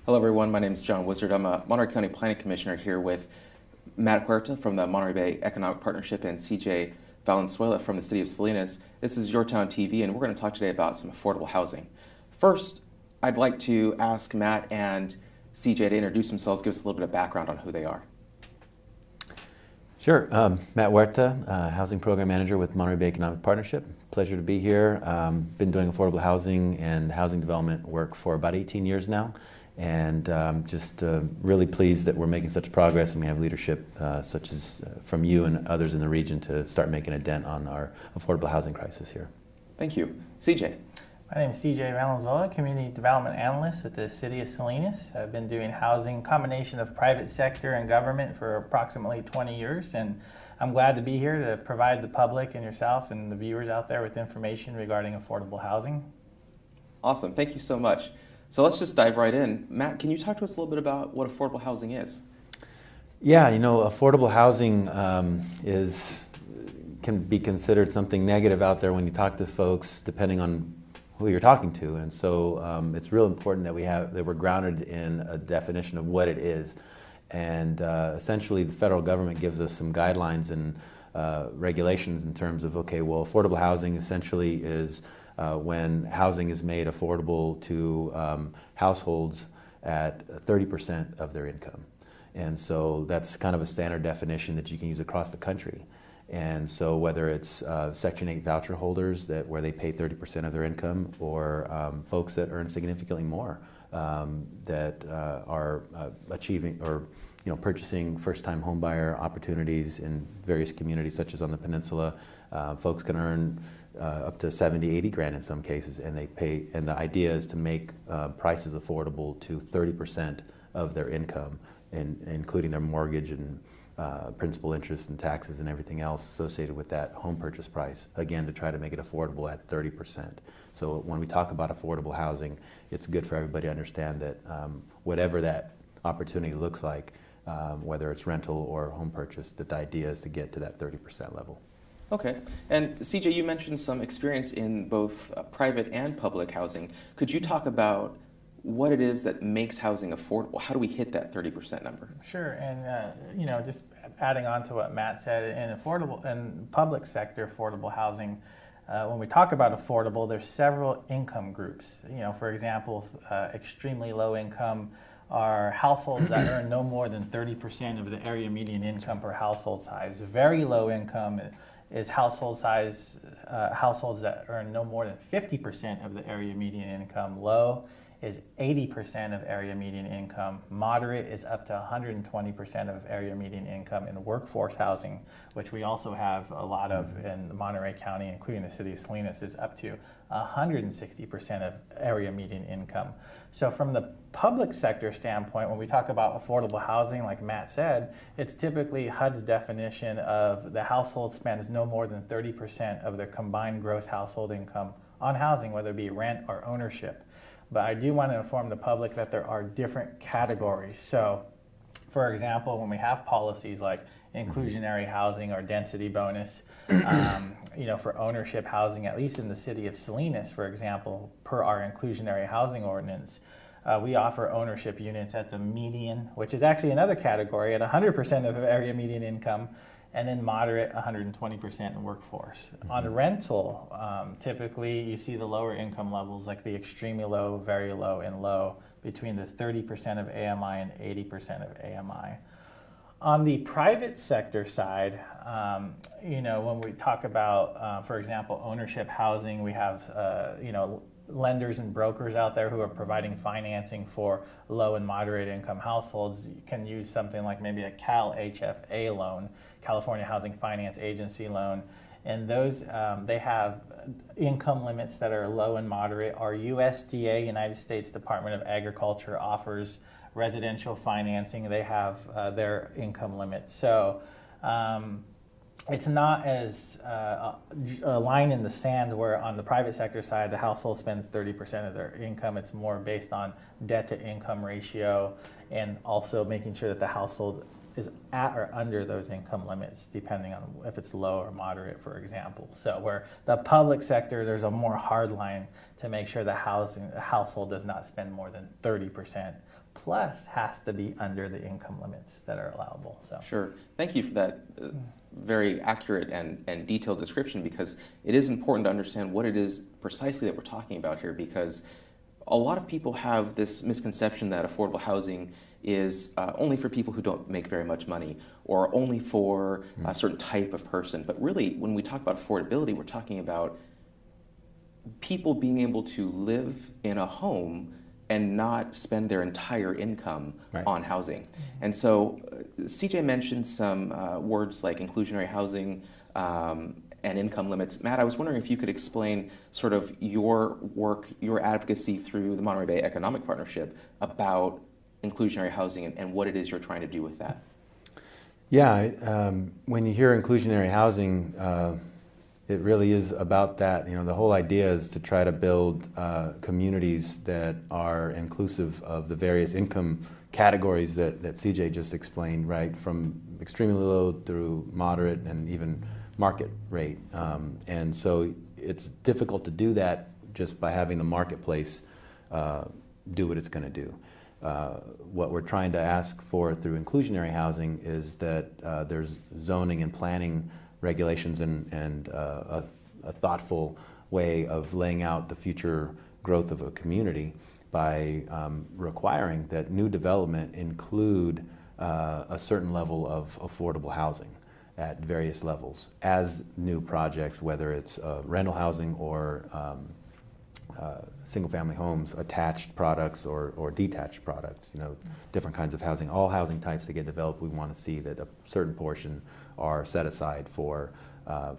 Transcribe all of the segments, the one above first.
Hello, everyone. My name is Jon Wizard. I'm a Monterey County Planning Commissioner here with Matt Huerta from the Monterey Bay Economic Partnership and CJ Valenzuela from the City of Salinas. This is YourTown TV, and we're going to talk today about some affordable housing. First, I'd like to ask Matt and CJ to introduce themselves, give us a little bit of background on who they are. Sure. Matt Huerta, Housing Program Manager with Monterey Bay Economic Partnership. Pleasure to be here. Been doing affordable housing and housing development work for about 18 years now, and just really pleased that we're making such progress and we have leadership such as from you and others in the region to start making a dent on our affordable housing crisis here. Thank you. CJ. My name is CJ Valenzuela, Community Development Analyst with the City of Salinas. I've been doing housing, combination of private sector and government for approximately 20 years, and I'm glad to be here to provide the public and yourself and the viewers out there with information regarding affordable housing. Awesome. Thank you so much. So let's just dive right in. Matt, can you talk to us a little bit about what affordable housing is? Yeah, affordable housing can be considered something negative out there when you talk to folks, depending on who you're talking to, and so it's real important that we're grounded in a definition of what it is, and essentially the federal government gives us some guidelines and regulations in terms of affordable housing essentially is when housing is made affordable to households at 30% of their income, and so that's kind of a standard definition that you can use across the country. And so whether it's Section 8 voucher holders where they pay 30% of their income, or folks that earn significantly more that are achieving or purchasing first-time homebuyer opportunities in various communities, such as on the peninsula, folks can earn up to 70, 80 grand in some cases, and they pay. And the idea is to make prices affordable to 30% of their income, including their mortgage and principal, interest, and taxes and everything else associated with that home purchase price, again, to try to make it affordable at 30%. So when we talk about affordable housing, it's good for everybody to understand that whatever that opportunity looks like, whether it's rental or home purchase, that the idea is to get to that 30% level. Okay. And CJ, you mentioned some experience in both private and public housing. Could you talk about what it is that makes housing affordable? How do we hit that 30% number? Sure, and just adding on to what Matt said, in public sector affordable housing, when we talk about affordable, there's several income groups. For example, extremely low income are households that earn no more than 30% of the area median income per household size. Very low income is households that earn no more than 50% of the area median income. Low is 80% of area median income. Moderate is up to 120% of area median income in workforce housing, which we also have a lot of in Monterey County, including the City of Salinas, is up to 160% of area median income. So from the public sector standpoint, when we talk about affordable housing, like Matt said, it's typically HUD's definition of the household spends no more than 30% of their combined gross household income on housing, whether it be rent or ownership. But I do want to inform the public that there are different categories. So, for example, when we have policies like inclusionary housing or density bonus, for ownership housing, at least in the City of Salinas, for example, per our inclusionary housing ordinance, we offer ownership units at the median, which is actually another category, at 100% of area median income, and then moderate 120% in workforce. Mm-hmm. On rental, typically you see the lower income levels like the extremely low, very low, and low between the 30% of AMI and 80% of AMI. On the private sector side, when we talk about, for example, ownership housing, we have, lenders and brokers out there who are providing financing for low and moderate income households. You can use something like maybe a Cal HFA loan, California Housing Finance Agency loan, and those they have income limits that are low and moderate. Our USDA, United States Department of Agriculture, offers residential financing. They have their income limits. So it's not as a line in the sand where on the private sector side the household spends 30% of their income. It's more based on debt to income ratio and also making sure that the household is at or under those income limits, depending on if it's low or moderate, for example. So where the public sector, there's a more hard line to make sure the household does not spend more than 30%, plus has to be under the income limits that are allowable. So Sure. Thank you for that very accurate and detailed description, because it is important to understand what it is precisely that we're talking about here, because a lot of people have this misconception that affordable housing is only for people who don't make very much money, or only for a certain type of person. But really, when we talk about affordability, we're talking about people being able to live in a home and not spend their entire income on housing. And so CJ mentioned some words like inclusionary housing and income limits. Matt, I was wondering if you could explain sort of your work, your advocacy through the Monterey Bay Economic Partnership about inclusionary housing and what it is you're trying to do with that. Yeah, when you hear inclusionary housing, it really is about that. The whole idea is to try to build communities that are inclusive of the various income categories that CJ just explained, right? From extremely low through moderate and even market rate. And so it's difficult to do that just by having the marketplace do what it's going to do. What we're trying to ask for through inclusionary housing is that there's zoning and planning regulations and a thoughtful way of laying out the future growth of a community by requiring that new development include a certain level of affordable housing at various levels as new projects, whether it's rental housing or single-family homes, attached products or detached products, different kinds of housing. All housing types that get developed, we want to see that a certain portion are set aside for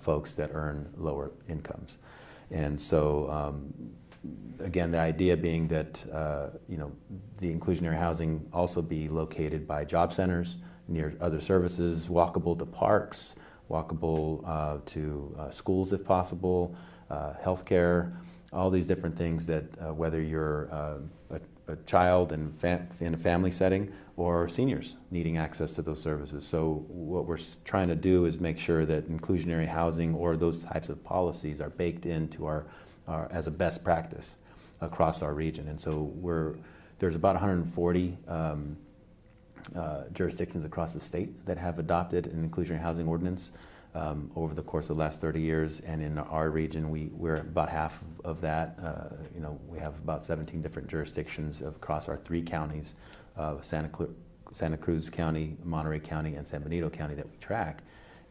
folks that earn lower incomes. And so, again, the idea being that, the inclusionary housing also be located by job centers, near other services, walkable to parks, walkable to schools if possible, healthcare, all these different things that whether you're a child in a family setting or seniors needing access to those services. So what we're trying to do is make sure that inclusionary housing or those types of policies are baked into our as a best practice across our region. And so there's about 140 jurisdictions across the state that have adopted an inclusionary housing ordinance over the course of the last 30 years, and in our region we're about half of that. We have about 17 different jurisdictions across our 3 counties, Santa Cruz County, Monterey County, and San Benito County that we track,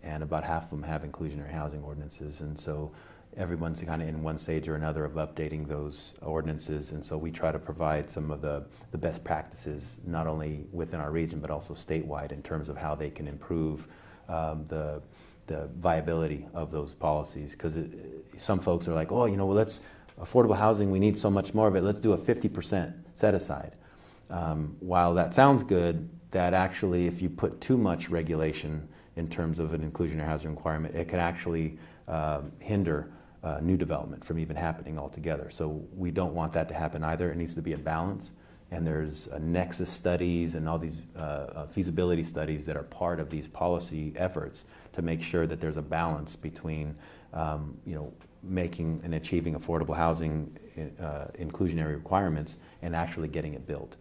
and about half of them have inclusionary housing ordinances. And so everyone's kind of in one stage or another of updating those ordinances, and so we try to provide some of the best practices, not only within our region, but also statewide in terms of how they can improve the viability of those policies. Because some folks are like, affordable housing, we need so much more of it, let's do a 50% set aside. While that sounds good, that actually, if you put too much regulation in terms of an inclusionary housing requirement, it can actually hinder new development from even happening altogether. So we don't want that to happen either. It needs to be a balance. And there's nexus studies and all these feasibility studies that are part of these policy efforts to make sure that there's a balance between making and achieving affordable housing inclusionary requirements and actually getting it built.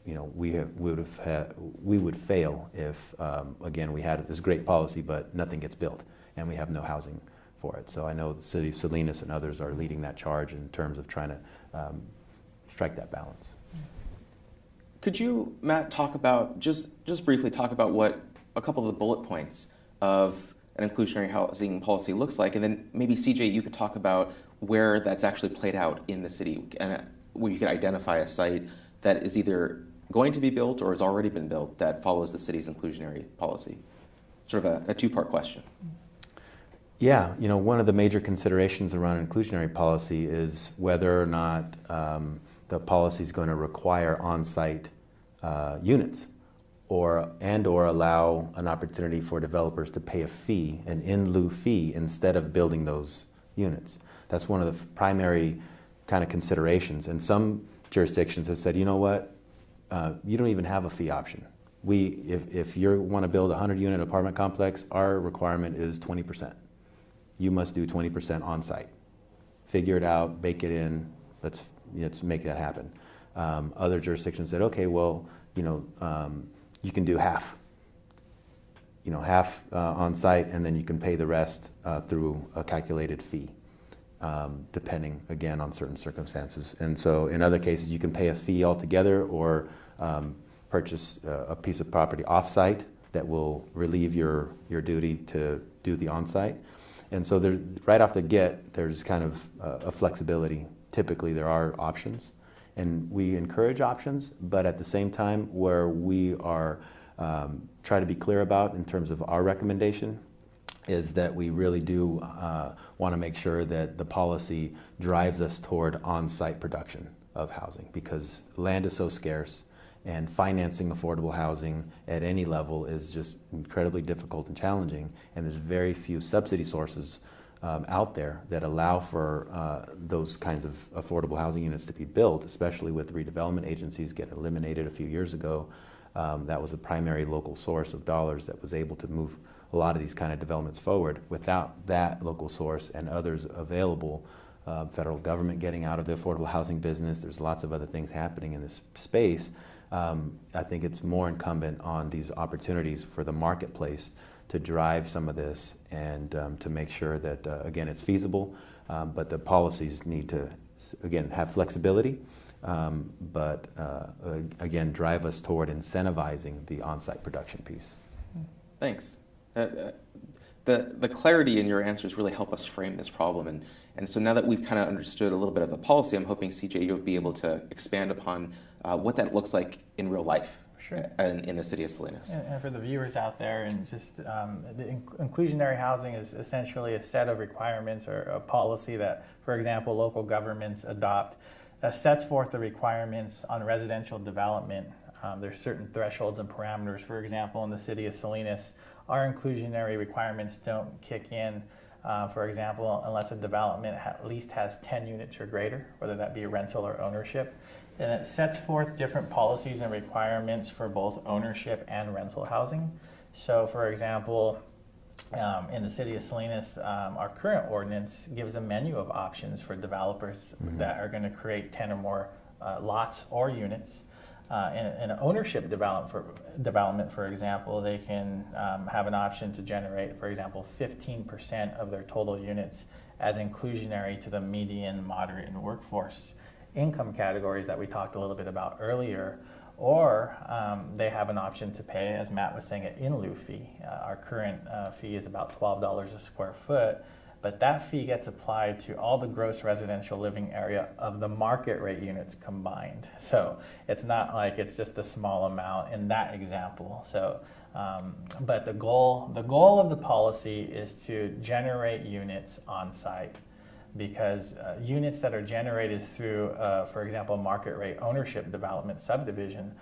We would fail if again we had this great policy but nothing gets built and we have no housing for it. So I know the city of Salinas and others are leading that charge in terms of trying to strike that balance. Could you, Matt, just briefly talk about what a couple of the bullet points of an inclusionary housing policy looks like, and then maybe CJ, you could talk about where that's actually played out in the city, and where you could identify a site that is either going to be built or has already been built that follows the city's inclusionary policy. Sort of a two-part question. Yeah, one of the major considerations around inclusionary policy is whether or not the policy is going to require on-site units or allow an opportunity for developers to pay a fee, an in-lieu fee, instead of building those units. That's one of the primary kind of considerations. And some jurisdictions have said, you know what, you don't even have a fee option. if you want to build a 100-unit apartment complex, our requirement is 20%. You must do 20% on site. Figure it out, bake it in. Let's make that happen. Other jurisdictions said, okay, well, you can do half. Half on site, and then you can pay the rest through a calculated fee, depending again on certain circumstances. And so, in other cases, you can pay a fee altogether, or purchase a piece of property off-site that will relieve your duty to do the on-site. And so right off the get, there's kind of a flexibility. Typically there are options, and we encourage options, but at the same time, where we are try to be clear about in terms of our recommendation is that we really do want to make sure that the policy drives us toward on-site production of housing, because land is so scarce, and financing affordable housing at any level is just incredibly difficult and challenging, and there's very few subsidy sources out there that allow for those kinds of affordable housing units to be built, especially with redevelopment agencies get eliminated a few years ago. That was a primary local source of dollars that was able to move a lot of these kind of developments forward. Without that local source and others available, federal government getting out of the affordable housing business, there's lots of other things happening in this space. I think it's more incumbent on these opportunities for the marketplace to drive some of this, and to make sure that, again, it's feasible, but the policies need to, again, have flexibility, but again, drive us toward incentivizing the on-site production piece. Thanks. The clarity in your answers really help us frame this problem, and so now that we've kind of understood a little bit of the policy, I'm hoping, CJ, you'll be able to expand upon what that looks like in real life. Sure. In the city of Salinas. And for the viewers out there, and just the inclusionary housing is essentially a set of requirements or a policy that, for example, local governments adopt, sets forth the requirements on residential development. There's certain thresholds and parameters. For example, in the city of Salinas, our inclusionary requirements don't kick in, for example, unless a development at least has 10 units or greater, whether that be rental or ownership. And it sets forth different policies and requirements for both ownership and rental housing. So, for example, in the city of Salinas, our current ordinance gives a menu of options for developers that are going to create 10 or more lots or units. In an ownership development, for example, they can have an option to generate, for example, 15% of their total units as inclusionary to the median, moderate, and workforce income categories that we talked a little bit about earlier, or they have an option to pay, as Matt was saying, an in lieu fee. Our current fee is about $12 a square foot, but that fee gets applied to all the gross residential living area of the market rate units combined. So it's not like it's just a small amount in that example. So, but the goal of the policy is to generate units on site, because units that are generated through, for example, market rate ownership development subdivision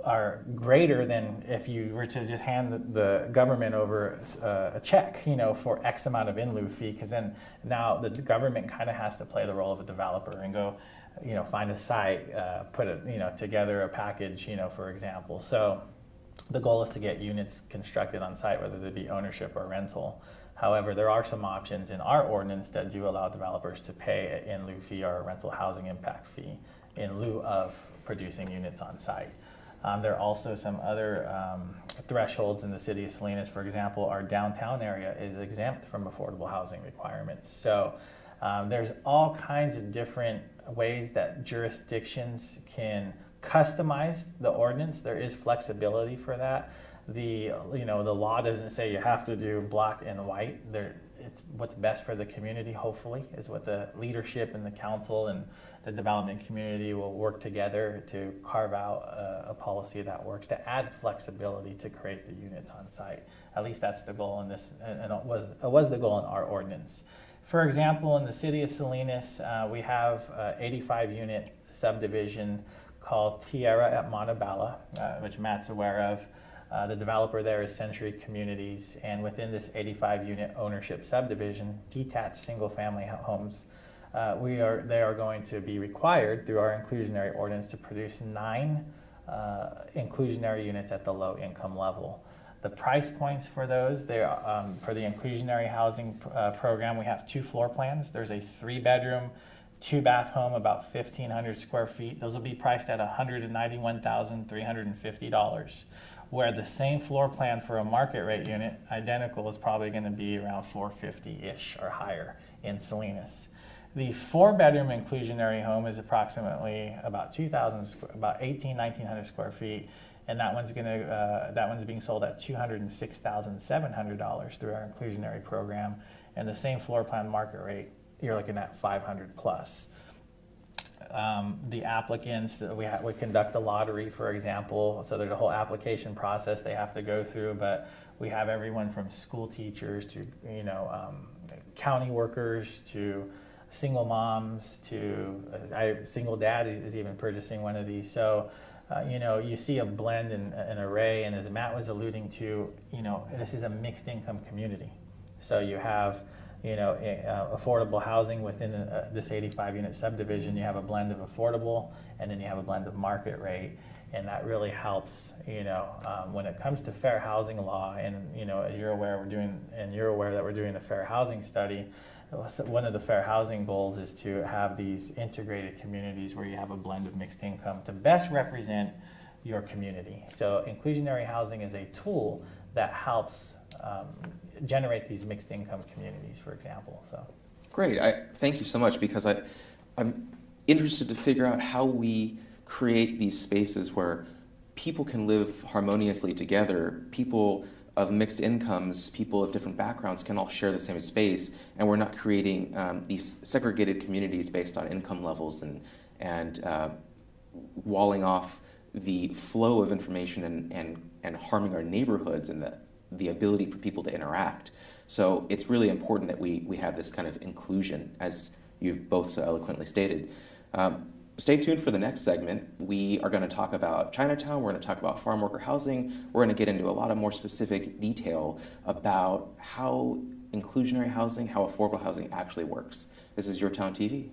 are greater than if you were to just hand the government over a check, for X amount of in lieu fee, because then now the government kind of has to play the role of a developer and go, find a site, put it, together a package, for example. So the goal is to get units constructed on site, whether they be ownership or rental. However, there are some options in our ordinance that do allow developers to pay an in lieu fee or a rental housing impact fee in lieu of producing units on site. There are also some other thresholds in the city of Salinas. For example, our downtown area is exempt from affordable housing requirements. So there's all kinds of different ways that jurisdictions can customize the ordinance. There is flexibility for that. The law doesn't say you have to do black and white. It's what's best for the community, hopefully, is what the leadership and the council and the development community will work together to carve out a policy that works to add flexibility to create the units on site. At least that's the goal in this, and it was the goal in our ordinance. For example, in the city of Salinas, we have an 85-unit subdivision called Tierra at Montebello, which Matt's aware of. The developer there is Century Communities, and within this 85-unit ownership subdivision, detached single-family homes, they are going to be required through our inclusionary ordinance to produce 9 inclusionary units at the low income level. The price points for those, for the inclusionary housing program, we have 2 floor plans. There's a 3-bedroom, 2-bath home, about 1,500 square feet. Those will be priced at $191,350, where the same floor plan for a market rate unit, identical, is probably going to be around $450-ish or higher in Salinas. The 4-bedroom inclusionary home is approximately about 1,900 square feet, and that one's being sold at $206,700 through our inclusionary program, and the same floor plan market rate, you're looking at 500 plus. The applicants, we conduct a lottery, for example, so there's a whole application process they have to go through, but we have everyone from school teachers to county workers to single moms to single dad is even purchasing one of these. So you see a blend and an array, and as Matt was alluding to, this is a mixed income community. So you have affordable housing within this 85 unit subdivision. You have a blend of affordable, and then you have a blend of market rate, and that really helps when it comes to fair housing law. And as you're aware, we're doing a fair housing study. One of the fair housing goals is to have these integrated communities where you have a blend of mixed income to best represent your community. So inclusionary housing is a tool that helps generate these mixed income communities, for example. So, great. Thank you so much, because I'm interested to figure out how we create these spaces where people can live harmoniously together. People of mixed incomes, people of different backgrounds can all share the same space, and we're not creating these segregated communities based on income levels and walling off the flow of information and harming our neighborhoods and the ability for people to interact. So it's really important that we have this kind of inclusion, as you've both so eloquently stated. Stay tuned for the next segment. We are going to talk about Chinatown. We're going to talk about farm worker housing. We're going to get into a lot of more specific detail about how inclusionary housing, how affordable housing actually works. This is YourTown TV.